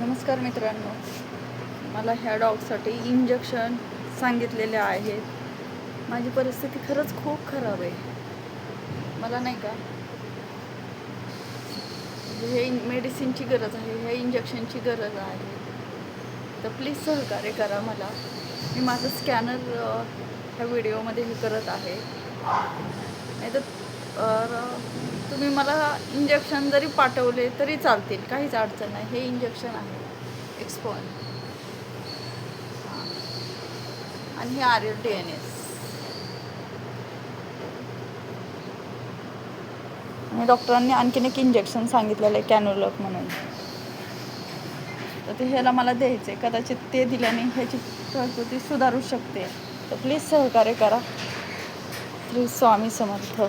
नमस्कार मित्रांनो, मला ह्या डॉगसाठी इंजेक्शन सांगितलेले आहेत. माझी परिस्थिती खरंच खूप खराब आहे. मला नाही का हे मेडिसिनची गरज आहे, ह्या इंजेक्शनची गरज आहे. तर प्लीज सहकार्य करा मला. मी माझं स्कॅनर ह्या व्हिडिओमध्ये हे करत आहे. नाही तर तुम्ही मला इंजेक्शन जरी पाठवले तरी चालतील, काहीच अडचण नाही. हे इंजेक्शन आहे एक्सपॉन आणि हे RDNS आणि डॉक्टरांनी आणखीन एक इंजेक्शन सांगितलेलं आहे कॅन्युलक म्हणून. तर ते ह्याला मला द्यायचं आहे. कदाचित ते दिल्याने ह्याची प्रकृती सुधारू शकते. तर प्लीज सहकार्य करा. श्री स्वामी समर्थ.